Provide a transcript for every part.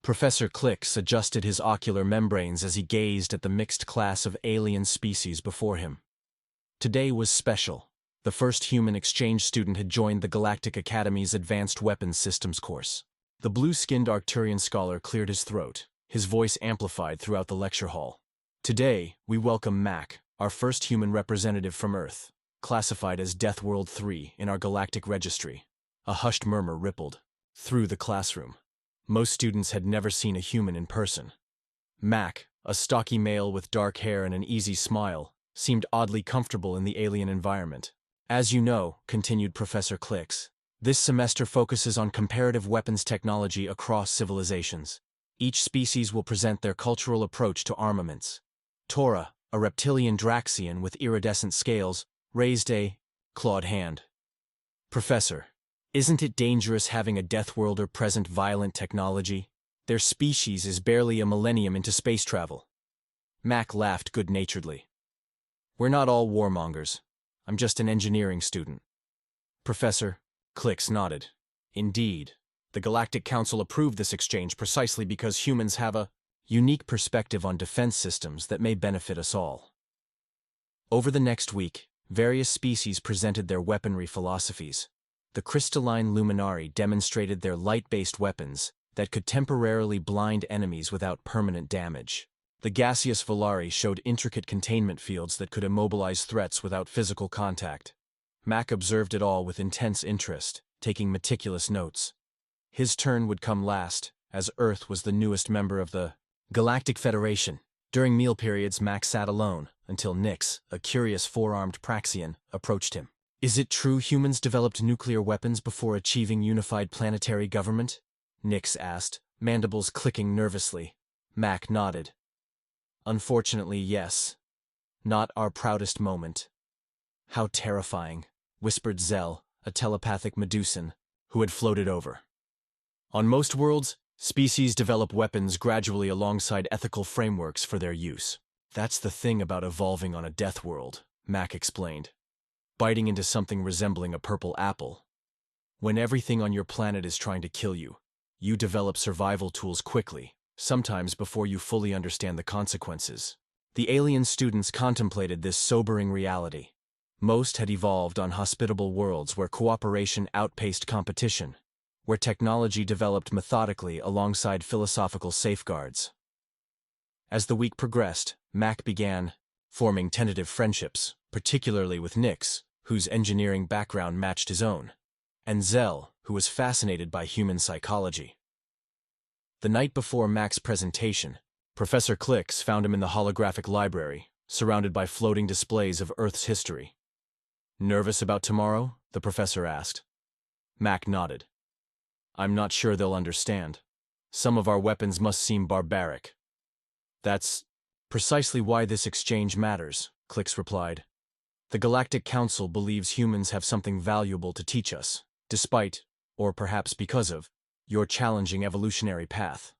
Professor Clicks adjusted his ocular membranes as he gazed at the mixed class of alien species before him. Today was special. The first human exchange student had joined the Galactic Academy's Advanced Weapons Systems course. The blue-skinned Arcturian scholar cleared his throat, his voice amplified throughout the lecture hall. Today, we welcome Mac, our first human representative from Earth, classified as Death World 3 in our galactic registry. A hushed murmur rippled through the classroom. Most students had never seen a human in person. Mac, a stocky male with dark hair and an easy smile, seemed oddly comfortable in the alien environment. As you know, continued Professor Clicks, this semester focuses on comparative weapons technology across civilizations. Each species will present their cultural approach to armaments. Tora, a reptilian Draxian with iridescent scales, raised a clawed hand. Professor, isn't it dangerous having a Death Worlder present violent technology? Their species is barely a millennium into space travel. Mac laughed good-naturedly. We're not all warmongers. I'm just an engineering student. Professor Clicks nodded. Indeed, the Galactic Council approved this exchange precisely because humans have a unique perspective on defense systems that may benefit us all. Over the next week, various species presented their weaponry philosophies. The crystalline Luminari demonstrated their light-based weapons that could temporarily blind enemies without permanent damage. The gaseous Volari showed intricate containment fields that could immobilize threats without physical contact. Mac observed it all with intense interest, taking meticulous notes. His turn would come last, as Earth was the newest member of the Galactic Federation. During meal periods, Mac sat alone, until Nyx, a curious four-armed Praxian, approached him. Is it true humans developed nuclear weapons before achieving unified planetary government? Nyx asked, mandibles clicking nervously. Mac nodded. Unfortunately, yes. Not our proudest moment. How terrifying, whispered Zell, a telepathic Medusan, who had floated over. On most worlds, species develop weapons gradually alongside ethical frameworks for their use. That's the thing about evolving on a death world, Mac explained, biting into something resembling a purple apple. When everything on your planet is trying to kill you, you develop survival tools quickly, sometimes before you fully understand the consequences. The alien students contemplated this sobering reality. Most had evolved on hospitable worlds where cooperation outpaced competition, where technology developed methodically alongside philosophical safeguards. As the week progressed, Mac began forming tentative friendships, particularly with Nyx, whose engineering background matched his own, and Zell, who was fascinated by human psychology. The night before Mac's presentation, Professor Clicks found him in the holographic library, surrounded by floating displays of Earth's history. Nervous about tomorrow? The professor asked. Mac nodded. I'm not sure they'll understand. Some of our weapons must seem barbaric. That's precisely why this exchange matters, Clicks replied. The Galactic Council believes humans have something valuable to teach us, despite, or perhaps because of, your challenging evolutionary path.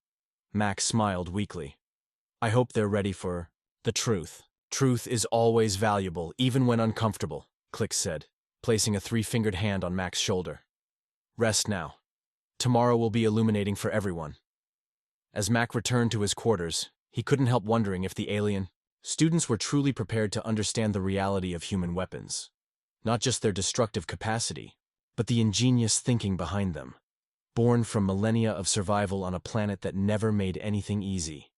Mac smiled weakly. I hope they're ready for the truth. Truth is always valuable, even when uncomfortable, Clicks said, placing a three-fingered hand on Mac's shoulder. Rest now. Tomorrow will be illuminating for everyone. As Mac returned to his quarters, he couldn't help wondering if the alien students were truly prepared to understand the reality of human weapons. Not just their destructive capacity, but the ingenious thinking behind them. Born from millennia of survival on a planet that never made anything easy.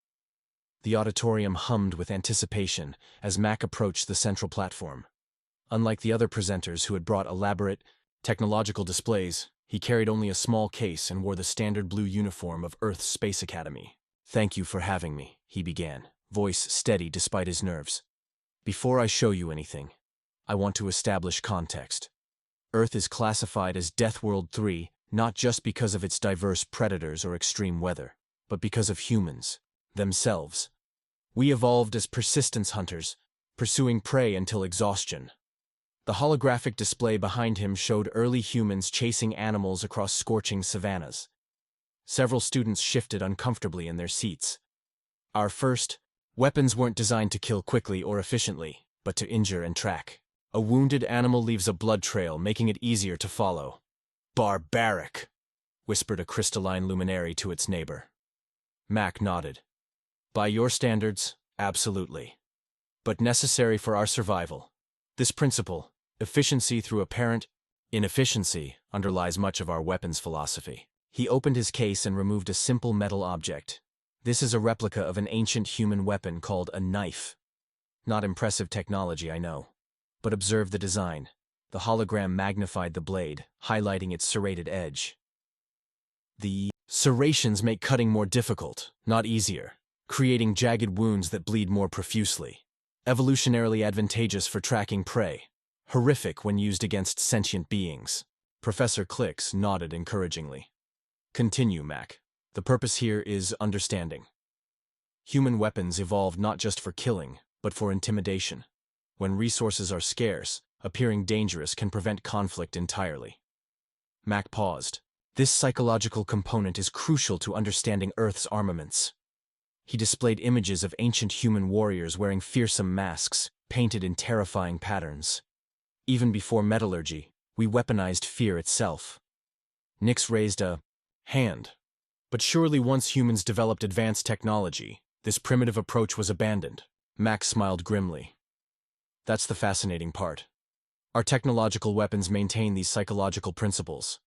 The auditorium hummed with anticipation as Mac approached the central platform. Unlike the other presenters who had brought elaborate, technological displays, he carried only a small case and wore the standard blue uniform of Earth's Space Academy. Thank you for having me, he began, voice steady despite his nerves. Before I show you anything, I want to establish context. Earth is classified as Death World 3, not just because of its diverse predators or extreme weather, but because of humans, themselves. We evolved as persistence hunters, pursuing prey until exhaustion. The holographic display behind him showed early humans chasing animals across scorching savannas. Several students shifted uncomfortably in their seats. Our first, weapons weren't designed to kill quickly or efficiently, but to injure and track. A wounded animal leaves a blood trail, making it easier to follow. Barbaric, whispered a crystalline luminary to its neighbor. Mac nodded. By your standards, absolutely. But necessary for our survival. This principle, efficiency through apparent inefficiency, underlies much of our weapons philosophy. He opened his case and removed a simple metal object. This is a replica of an ancient human weapon called a knife. Not impressive technology, I know. But observe the design. The hologram magnified the blade, highlighting its serrated edge. The serrations make cutting more difficult, not easier, creating jagged wounds that bleed more profusely. Evolutionarily advantageous for tracking prey. Horrific when used against sentient beings. Professor Clicks nodded encouragingly. Continue, Mac. The purpose here is understanding. Human weapons evolved not just for killing, but for intimidation. When resources are scarce, appearing dangerous can prevent conflict entirely. Mac paused. This psychological component is crucial to understanding Earth's armaments. He displayed images of ancient human warriors wearing fearsome masks, painted in terrifying patterns. Even before metallurgy, we weaponized fear itself. Nix raised a hand. But surely once humans developed advanced technology, this primitive approach was abandoned. Max smiled grimly. That's the fascinating part. Our technological weapons maintain these psychological principles.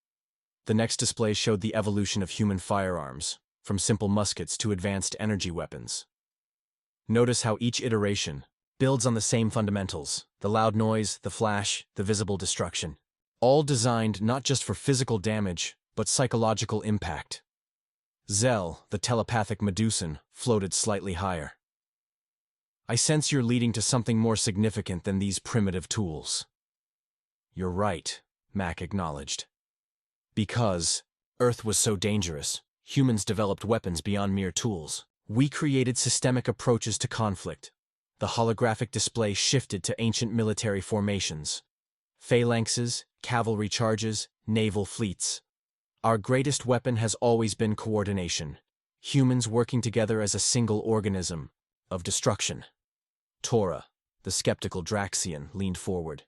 The next display showed the evolution of human firearms, from simple muskets to advanced energy weapons. Notice how each iteration builds on the same fundamentals: the loud noise, the flash, the visible destruction. All designed not just for physical damage, but psychological impact. Zell, the telepathic Medusan, floated slightly higher. I sense you're leading to something more significant than these primitive tools. You're right, Mac acknowledged. Because Earth was so dangerous, humans developed weapons beyond mere tools. We created systemic approaches to conflict. The holographic display shifted to ancient military formations. Phalanxes, cavalry charges, naval fleets. Our greatest weapon has always been coordination. Humans working together as a single organism of destruction. Tora, the skeptical Draxian, leaned forward.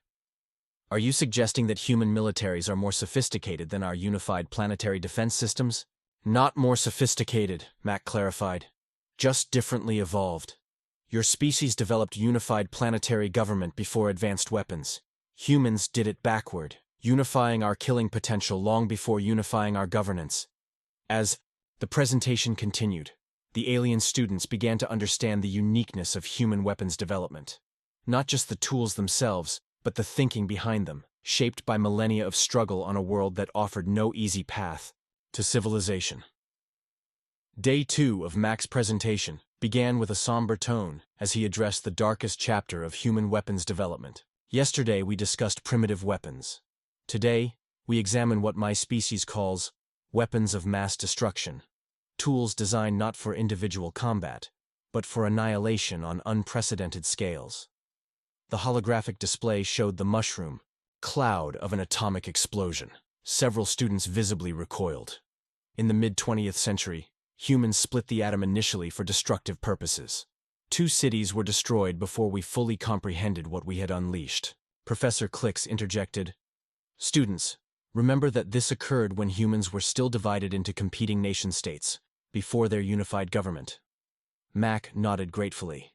Are you suggesting that human militaries are more sophisticated than our unified planetary defense systems? Not more sophisticated, Mac clarified. Just differently evolved. Your species developed unified planetary government before advanced weapons. Humans did it backward, unifying our killing potential long before unifying our governance. As the presentation continued, the alien students began to understand the uniqueness of human weapons development. Not just the tools themselves, but the thinking behind them, shaped by millennia of struggle on a world that offered no easy path to civilization. Day 2 of Mac's presentation began with a somber tone as he addressed the darkest chapter of human weapons development. Yesterday we discussed primitive weapons. Today, we examine what my species calls weapons of mass destruction, tools designed not for individual combat, but for annihilation on unprecedented scales. The holographic display showed the mushroom cloud of an atomic explosion. Several students visibly recoiled. In the mid-20th century, humans split the atom initially for destructive purposes. 2 cities were destroyed before we fully comprehended what we had unleashed. Professor Clicks interjected, "Students, remember that this occurred when humans were still divided into competing nation-states, before their unified government." Mac nodded gratefully.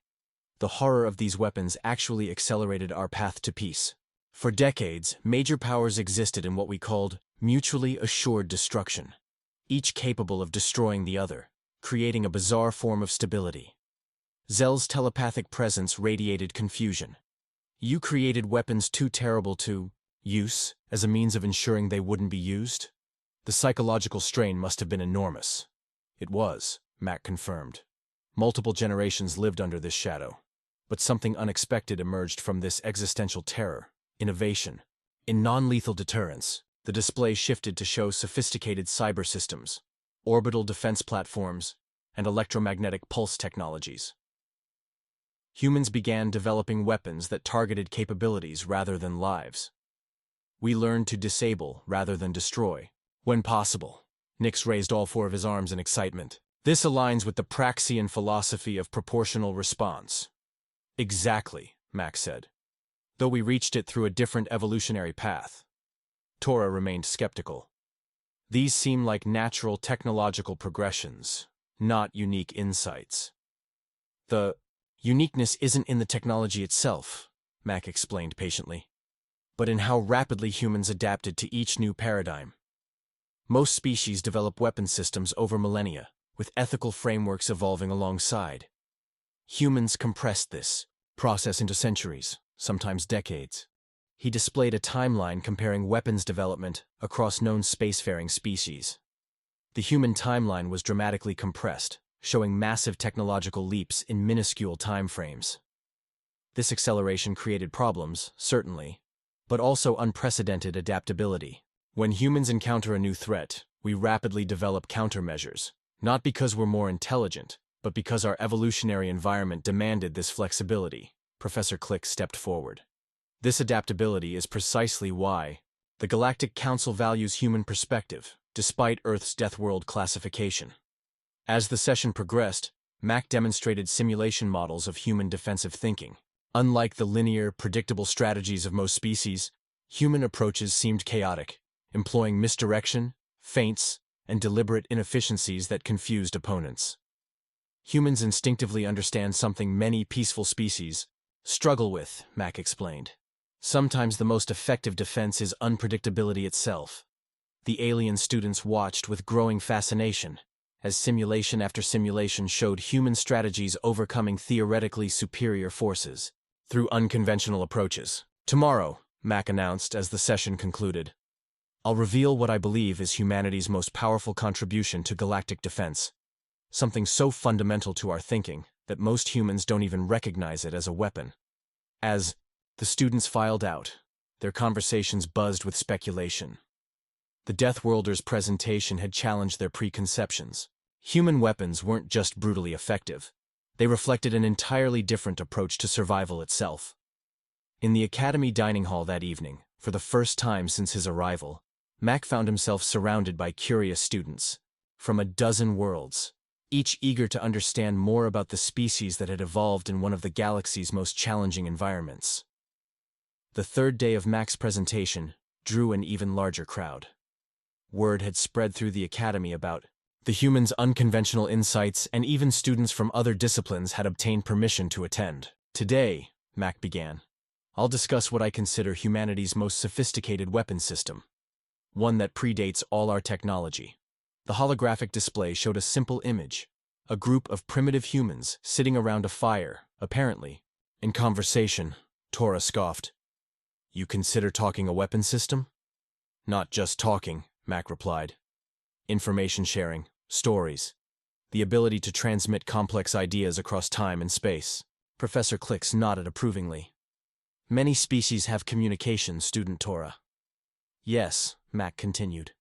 The horror of these weapons actually accelerated our path to peace. For decades, major powers existed in what we called mutually assured destruction, each capable of destroying the other, creating a bizarre form of stability. Zell's telepathic presence radiated confusion. You created weapons too terrible to use as a means of ensuring they wouldn't be used? The psychological strain must have been enormous. It was, Mac confirmed. Multiple generations lived under this shadow. But something unexpected emerged from this existential terror: innovation. In non-lethal deterrence, the display shifted to show sophisticated cyber systems, orbital defense platforms, and electromagnetic pulse technologies. Humans began developing weapons that targeted capabilities rather than lives. We learned to disable rather than destroy, when possible. Nix raised all 4 of his arms in excitement. This aligns with the Praxian philosophy of proportional response. Exactly, Max said. Though we reached it through a different evolutionary path. Tora remained skeptical. These seem like natural technological progressions. not unique insights. The uniqueness isn't in the technology itself, Mac explained patiently, but in how rapidly humans adapted to each new paradigm. Most species develop weapon systems over millennia, with ethical frameworks evolving alongside. Humans compressed this process into centuries, sometimes decades. He displayed a timeline comparing weapons development across known spacefaring species. The human timeline was dramatically compressed, showing massive technological leaps in minuscule timeframes. This acceleration created problems, certainly, but also unprecedented adaptability. When humans encounter a new threat, we rapidly develop countermeasures, not because we're more intelligent, but because our evolutionary environment demanded this flexibility. Professor Click stepped forward. This adaptability is precisely why the Galactic Council values human perspective, despite Earth's Death World classification. As the session progressed, Mac demonstrated simulation models of human defensive thinking. Unlike the linear, predictable strategies of most species, human approaches seemed chaotic, employing misdirection, feints, and deliberate inefficiencies that confused opponents. Humans instinctively understand something many peaceful species struggle with, Mac explained. Sometimes the most effective defense is unpredictability itself. The alien students watched with growing fascination as simulation after simulation showed human strategies overcoming theoretically superior forces through unconventional approaches. Tomorrow, Mac announced as the session concluded, I'll reveal what I believe is humanity's most powerful contribution to galactic defense, something so fundamental to our thinking that most humans don't even recognize it as a weapon. As the students filed out, their conversations buzzed with speculation. The Death Worlders' presentation had challenged their preconceptions. Human weapons weren't just brutally effective. They reflected an entirely different approach to survival itself. In the Academy dining hall that evening, for the first time since his arrival, Mac found himself surrounded by curious students from a dozen worlds, each eager to understand more about the species that had evolved in one of the galaxy's most challenging environments. The third day of Mac's presentation drew an even larger crowd. Word had spread through the Academy about the humans' unconventional insights, and even students from other disciplines had obtained permission to attend. Today, Mac began, I'll discuss what I consider humanity's most sophisticated weapon system, one that predates all our technology. The holographic display showed a simple image, a group of primitive humans sitting around a fire, apparently in conversation. Tora scoffed. You consider talking a weapon system? Not just talking, Mac replied. Information sharing, stories, the ability to transmit complex ideas across time and space. Professor Clix nodded approvingly. Many species have communication, student Tora. Yes, Mac continued.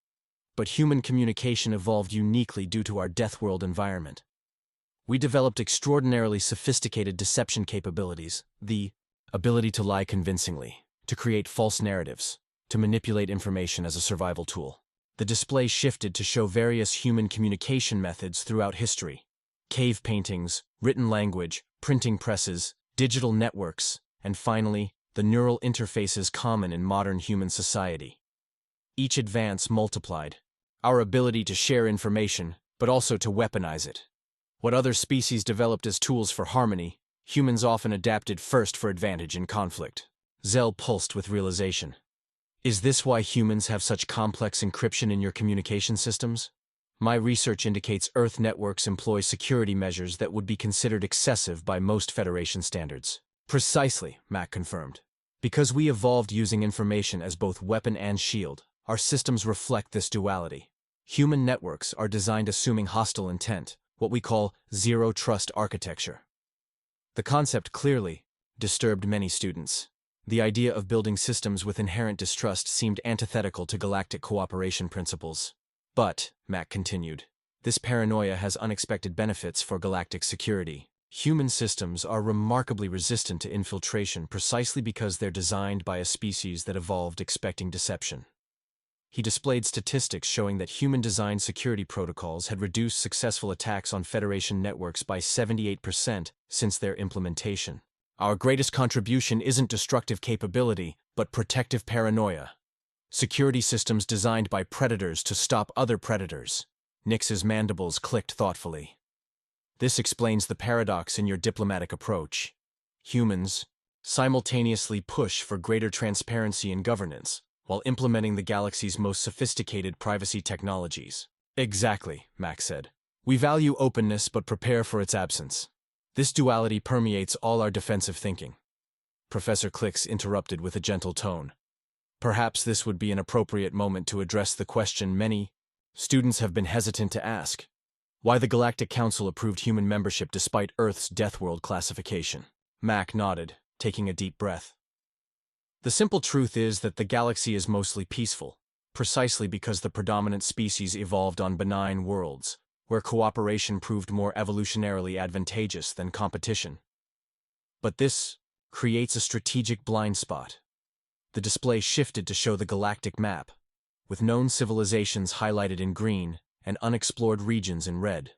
But human communication evolved uniquely due to our Death World environment. We developed extraordinarily sophisticated deception capabilities, the ability to lie convincingly, to create false narratives, to manipulate information as a survival tool. The display shifted to show various human communication methods throughout history. Cave paintings, written language, printing presses, digital networks, and finally, the neural interfaces common in modern human society. Each advance multiplied our ability to share information, but also to weaponize it. What other species developed as tools for harmony, humans often adapted first for advantage in conflict. Zell pulsed with realization. Is this why humans have such complex encryption in your communication systems? My research indicates Earth networks employ security measures that would be considered excessive by most Federation standards. Precisely, Mac confirmed. Because we evolved using information as both weapon and shield, our systems reflect this duality. Human networks are designed assuming hostile intent, what we call zero-trust architecture. The concept clearly disturbed many students. The idea of building systems with inherent distrust seemed antithetical to galactic cooperation principles. But, Mac continued, this paranoia has unexpected benefits for galactic security. Human systems are remarkably resistant to infiltration precisely because they're designed by a species that evolved expecting deception. He displayed statistics showing that human-designed security protocols had reduced successful attacks on Federation networks by 78% since their implementation. Our greatest contribution isn't destructive capability, but protective paranoia. Security systems designed by predators to stop other predators. Nix's mandibles clicked thoughtfully. This explains the paradox in your diplomatic approach. Humans simultaneously push for greater transparency and governance, while implementing the galaxy's most sophisticated privacy technologies. Exactly, Mac said. We value openness but prepare for its absence. This duality permeates all our defensive thinking. Professor Clix interrupted with a gentle tone. Perhaps this would be an appropriate moment to address the question many students have been hesitant to ask: why the Galactic Council approved human membership despite Earth's Death World classification. Mac nodded, taking a deep breath. The simple truth is that the galaxy is mostly peaceful, precisely because the predominant species evolved on benign worlds, where cooperation proved more evolutionarily advantageous than competition. But this creates a strategic blind spot. The display shifted to show the galactic map, with known civilizations highlighted in green and unexplored regions in red.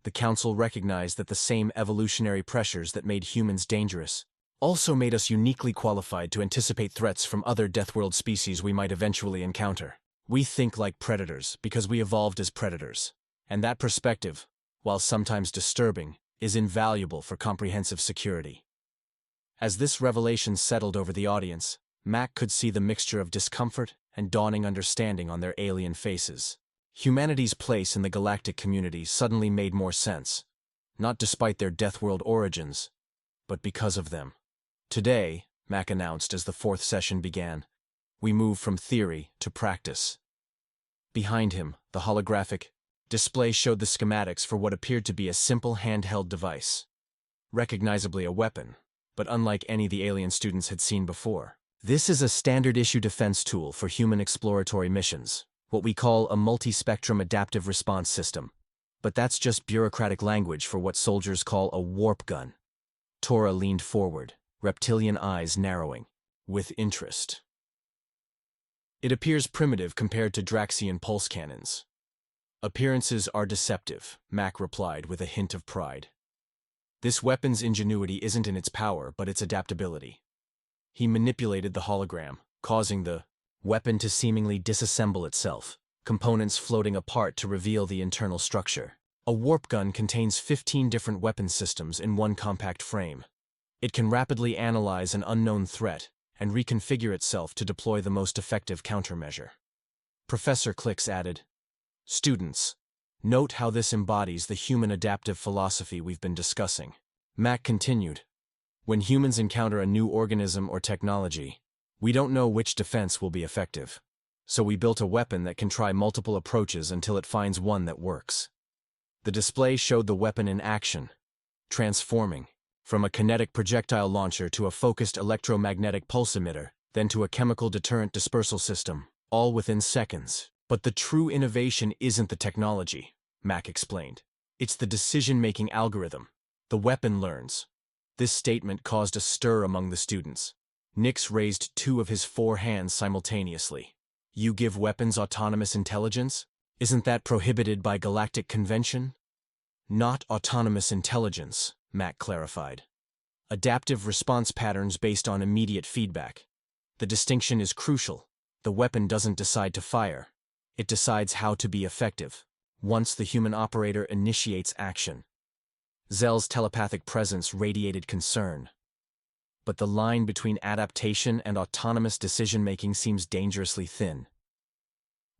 The Council recognized that the same evolutionary pressures that made humans dangerous also made us uniquely qualified to anticipate threats from other Deathworld species we might eventually encounter. We think like predators because we evolved as predators, and that perspective, while sometimes disturbing, is invaluable for comprehensive security. As this revelation settled over the audience, Mac could see the mixture of discomfort and dawning understanding on their alien faces. Humanity's place in the galactic community suddenly made more sense, not despite their Deathworld origins, but because of them. Today, Mac announced as the fourth session began, we move from theory to practice. Behind him, the holographic display showed the schematics for what appeared to be a simple handheld device. Recognizably a weapon, but unlike any the alien students had seen before. This is a standard-issue defense tool for human exploratory missions, what we call a multi-spectrum adaptive response system. But that's just bureaucratic language for what soldiers call a warp gun. Tora leaned forward, reptilian eyes narrowing, with interest. It appears primitive compared to Draxian pulse cannons. Appearances are deceptive, Mac replied with a hint of pride. This weapon's ingenuity isn't in its power, but its adaptability. He manipulated the hologram, causing the weapon to seemingly disassemble itself, components floating apart to reveal the internal structure. A warp gun contains 15 different weapon systems in one compact frame. It can rapidly analyze an unknown threat and reconfigure itself to deploy the most effective countermeasure. Professor Clix added, "Students, note how this embodies the human adaptive philosophy we've been discussing." Mac continued, "When humans encounter a new organism or technology, we don't know which defense will be effective. So we built a weapon that can try multiple approaches until it finds one that works." The display showed the weapon in action, transforming from a kinetic projectile launcher to a focused electromagnetic pulse emitter, then to a chemical deterrent dispersal system, all within seconds. But the true innovation isn't the technology, Mac explained. It's the decision-making algorithm. The weapon learns. This statement caused a stir among the students. Nix raised 2 of his 4 hands simultaneously. You give weapons autonomous intelligence? Isn't that prohibited by galactic convention? Not autonomous intelligence, Mac clarified. Adaptive response patterns based on immediate feedback. The distinction is crucial. The weapon doesn't decide to fire. It decides how to be effective, once the human operator initiates action. Zell's telepathic presence radiated concern. But the line between adaptation and autonomous decision-making seems dangerously thin.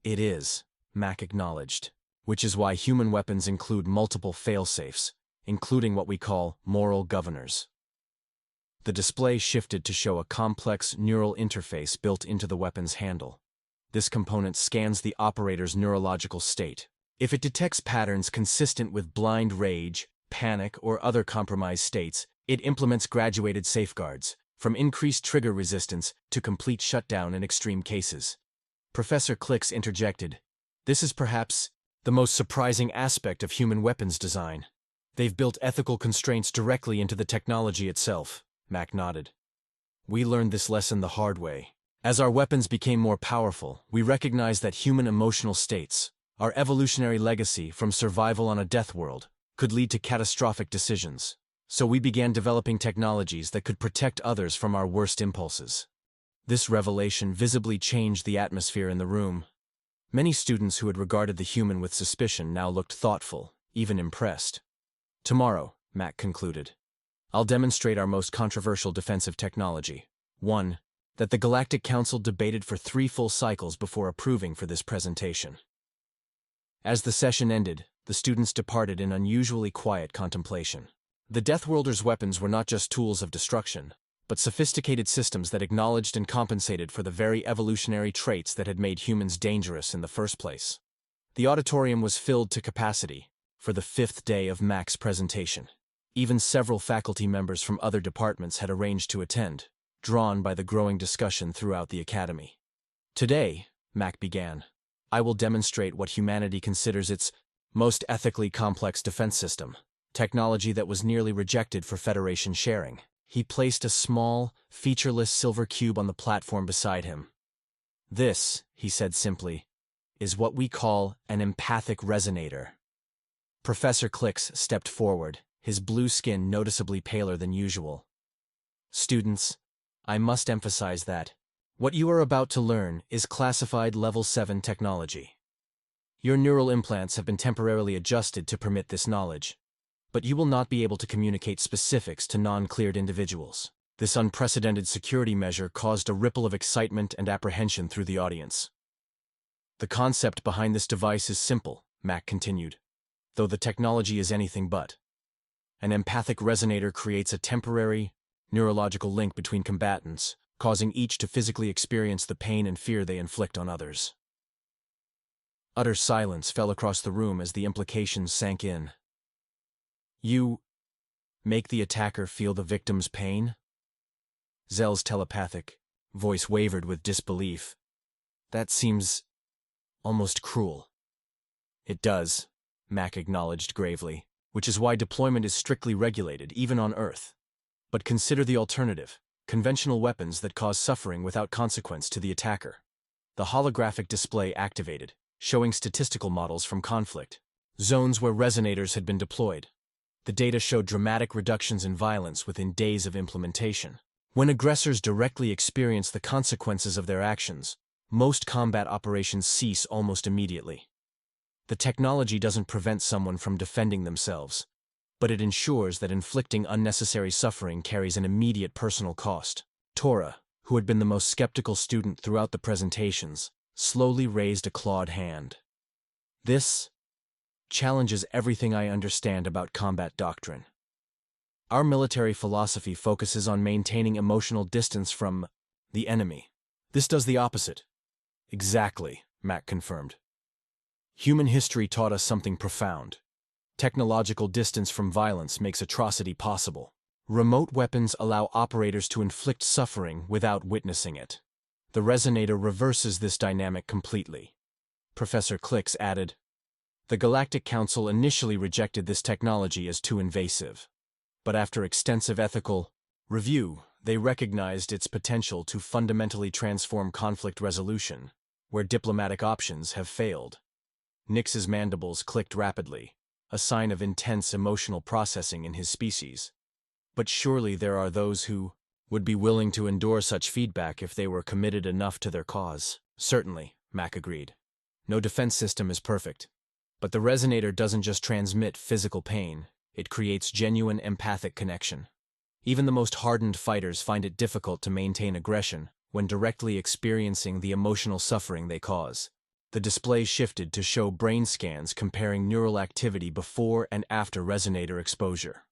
It is, Mac acknowledged, which is why human weapons include multiple fail-safes, including what we call moral governors. The display shifted to show a complex neural interface built into the weapon's handle. This component scans the operator's neurological state. If it detects patterns consistent with blind rage, panic, or other compromised states, it implements graduated safeguards, from increased trigger resistance to complete shutdown in extreme cases. Professor Clix interjected, "This is perhaps the most surprising aspect of human weapons design. They've built ethical constraints directly into the technology itself." Mac nodded. "We learned this lesson the hard way. As our weapons became more powerful, we recognized that human emotional states, our evolutionary legacy from survival on a death world, could lead to catastrophic decisions. So we began developing technologies that could protect others from our worst impulses." This revelation visibly changed the atmosphere in the room. Many students who had regarded the human with suspicion now looked thoughtful, even impressed. Tomorrow, Mac concluded, I'll demonstrate our most controversial defensive technology. One that the Galactic Council debated for 3 full cycles before approving for this presentation. As the session ended, the students departed in unusually quiet contemplation. The Deathworlders' weapons were not just tools of destruction, but sophisticated systems that acknowledged and compensated for the very evolutionary traits that had made humans dangerous in the first place. The auditorium was filled to capacity for the 5th day of Mac's presentation. Even several faculty members from other departments had arranged to attend, drawn by the growing discussion throughout the academy. Today, Mac began, I will demonstrate what humanity considers its most ethically complex defense system, technology that was nearly rejected for Federation sharing. He placed a small, featureless silver cube on the platform beside him. This, he said simply, is what we call an empathic resonator. Professor Clix stepped forward, his blue skin noticeably paler than usual. Students, I must emphasize that what you are about to learn is classified Level 7 technology. Your neural implants have been temporarily adjusted to permit this knowledge, but you will not be able to communicate specifics to non-cleared individuals. This unprecedented security measure caused a ripple of excitement and apprehension through the audience. The concept behind this device is simple, Mac continued, though the technology is anything but. An empathic resonator creates a temporary, neurological link between combatants, causing each to physically experience the pain and fear they inflict on others. Utter silence fell across the room as the implications sank in. You make the attacker feel the victim's pain? Zell's telepathic voice wavered with disbelief. That seems almost cruel. It does, Mac acknowledged gravely, which is why deployment is strictly regulated, even on Earth. But consider the alternative, conventional weapons that cause suffering without consequence to the attacker. The holographic display activated, showing statistical models from conflict zones where resonators had been deployed. The data showed dramatic reductions in violence within days of implementation. When aggressors directly experience the consequences of their actions, most combat operations cease almost immediately. The technology doesn't prevent someone from defending themselves, but it ensures that inflicting unnecessary suffering carries an immediate personal cost. Tora, who had been the most skeptical student throughout the presentations, slowly raised a clawed hand. This challenges everything I understand about combat doctrine. Our military philosophy focuses on maintaining emotional distance from the enemy. This does the opposite. Exactly, Mac confirmed. Human history taught us something profound. Technological distance from violence makes atrocity possible. Remote weapons allow operators to inflict suffering without witnessing it. The resonator reverses this dynamic completely. Professor Clix added, the Galactic Council initially rejected this technology as too invasive. But after extensive ethical review, they recognized its potential to fundamentally transform conflict resolution, where diplomatic options have failed. Nix's mandibles clicked rapidly, a sign of intense emotional processing in his species. But surely there are those who would be willing to endure such feedback if they were committed enough to their cause. Certainly, Mac agreed. No defense system is perfect. But the resonator doesn't just transmit physical pain, it creates genuine empathic connection. Even the most hardened fighters find it difficult to maintain aggression when directly experiencing the emotional suffering they cause. The display shifted to show brain scans comparing neural activity before and after resonator exposure.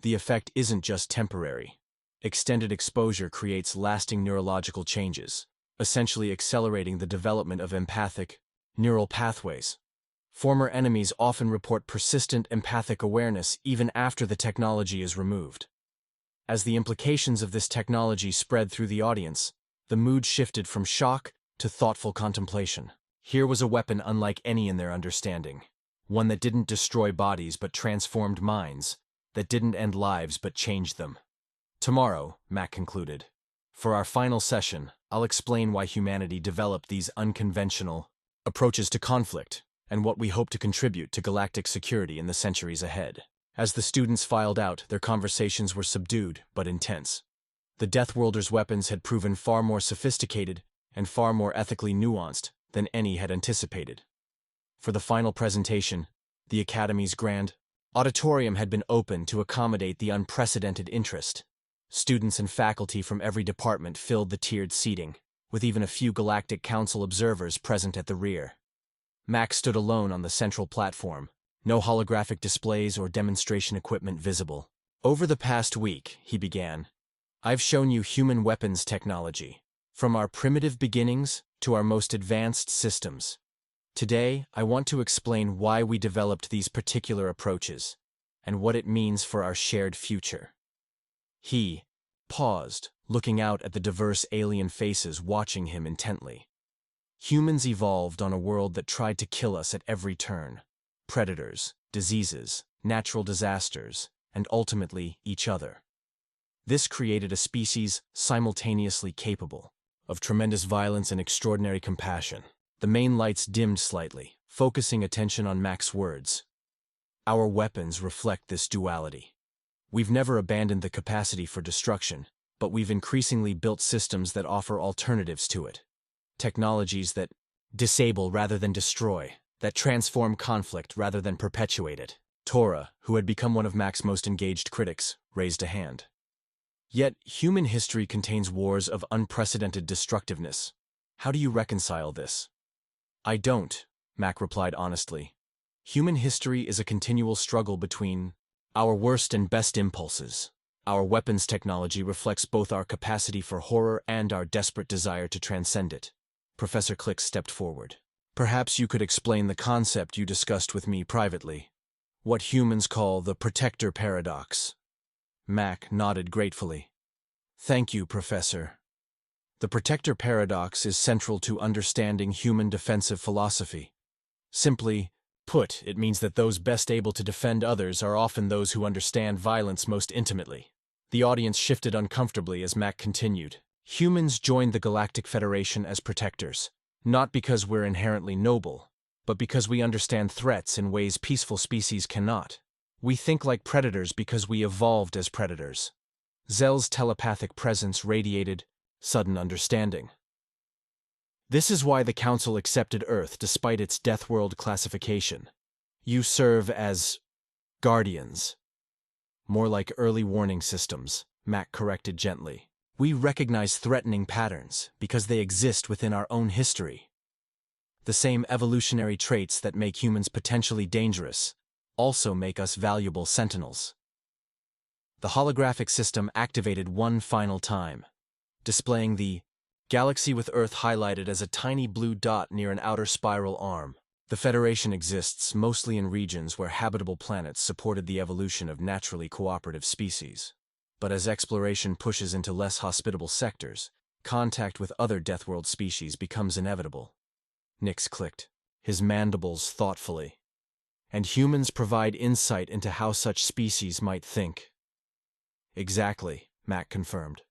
The effect isn't just temporary. Extended exposure creates lasting neurological changes, essentially accelerating the development of empathic neural pathways. Former enemies often report persistent empathic awareness even after the technology is removed. As the implications of this technology spread through the audience, the mood shifted from shock to thoughtful contemplation. Here was a weapon unlike any in their understanding. One that didn't destroy bodies but transformed minds, that didn't end lives but changed them. Tomorrow, Mac concluded, for our final session, I'll explain why humanity developed these unconventional approaches to conflict, and what we hope to contribute to galactic security in the centuries ahead. As the students filed out, their conversations were subdued but intense. The Deathworlders' weapons had proven far more sophisticated and far more ethically nuanced than any had anticipated. For the final presentation, the Academy's grand Auditorium had been opened to accommodate the unprecedented interest. Students and faculty from every department filled the tiered seating, with even a few Galactic Council observers present at the rear. Mac stood alone on the central platform, no holographic displays or demonstration equipment visible. "Over the past week," he began, "I've shown you human weapons technology, from our primitive beginnings to our most advanced systems. Today, I want to explain why we developed these particular approaches, and what it means for our shared future." He paused, looking out at the diverse alien faces watching him intently. Humans evolved on a world that tried to kill us at every turn. Predators, diseases, natural disasters, and ultimately each other. This created a species simultaneously capable of tremendous violence and extraordinary compassion. The main lights dimmed slightly, focusing attention on Mac's words. "Our weapons reflect this duality. We've never abandoned the capacity for destruction, but we've increasingly built systems that offer alternatives to it. Technologies that disable rather than destroy, that transform conflict rather than perpetuate it." Tora, who had become one of Mac's most engaged critics, raised a hand. "Yet, human history contains wars of unprecedented destructiveness. How do you reconcile this?" "I don't," Mac replied honestly. "Human history is a continual struggle between our worst and best impulses. Our weapons technology reflects both our capacity for horror and our desperate desire to transcend it." Professor Click stepped forward. "Perhaps you could explain the concept you discussed with me privately. What humans call the protector paradox." Mac nodded gratefully. "Thank you, Professor. The protector paradox is central to understanding human defensive philosophy. Simply put, it means that those best able to defend others are often those who understand violence most intimately." The audience shifted uncomfortably as Mac continued. "Humans joined the Galactic Federation as protectors, not because we're inherently noble, but because we understand threats in ways peaceful species cannot. We think like predators because we evolved as predators." Zell's telepathic presence radiated sudden understanding. "This is why the Council accepted Earth despite its Death World classification. You serve as guardians." "More like early warning systems," Mac corrected gently. "We recognize threatening patterns because they exist within our own history. The same evolutionary traits that make humans potentially dangerous also make us valuable sentinels." The holographic system activated one final time, displaying the galaxy with Earth highlighted as a tiny blue dot near an outer spiral arm. "The Federation exists mostly in regions where habitable planets supported the evolution of naturally cooperative species. But as exploration pushes into less hospitable sectors, contact with other Deathworld species becomes inevitable." Nix clicked, his mandibles thoughtfully. "And humans provide insight into how such species might think." "Exactly," Mac confirmed.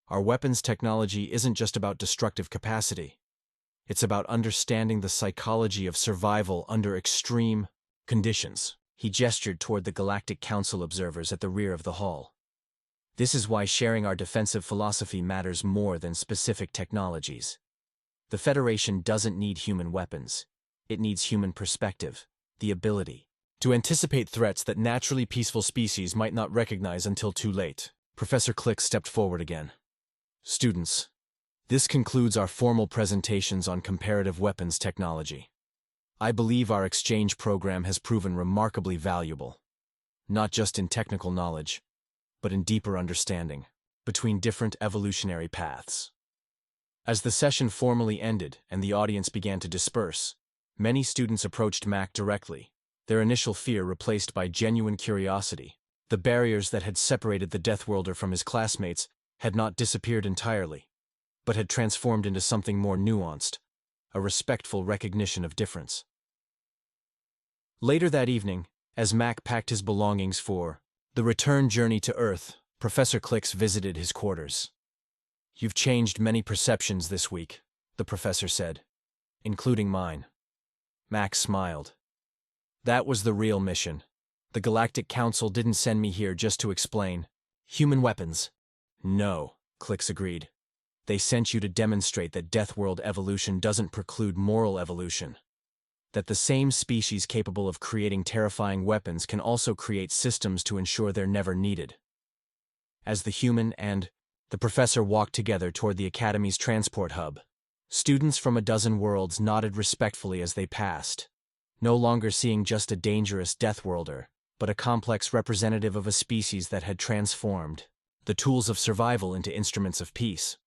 "Our weapons technology isn't just about destructive capacity. It's about understanding the psychology of survival under extreme conditions." He gestured toward the Galactic Council observers at the rear of the hall. "This is why sharing our defensive philosophy matters more than specific technologies. The Federation doesn't need human weapons. It needs human perspective, the ability to anticipate threats that naturally peaceful species might not recognize until too late." Professor Click stepped forward again. "Students, this concludes our formal presentations on comparative weapons technology. I believe our exchange program has proven remarkably valuable, not just in technical knowledge, but in deeper understanding between different evolutionary paths." As the session formally ended and the audience began to disperse, many students approached Mac directly, their initial fear replaced by genuine curiosity. The barriers that had separated the Deathworlder from his classmates had not disappeared entirely, but had transformed into something more nuanced, a respectful recognition of difference. Later that evening, as Mac packed his belongings for the return journey to Earth, Professor Clix visited his quarters. "You've changed many perceptions this week," the professor said, "including mine." Mac smiled. "That was the real mission. The Galactic Council didn't send me here just to explain human weapons." "No," Clix agreed. "They sent you to demonstrate that Deathworld evolution doesn't preclude moral evolution. that the same species capable of creating terrifying weapons can also create systems to ensure they're never needed. As the human and the professor walked together toward the Academy's transport hub, students from a dozen worlds nodded respectfully as they passed, no longer seeing just a dangerous death worlder, but a complex representative of a species that had transformed the tools of survival into instruments of peace.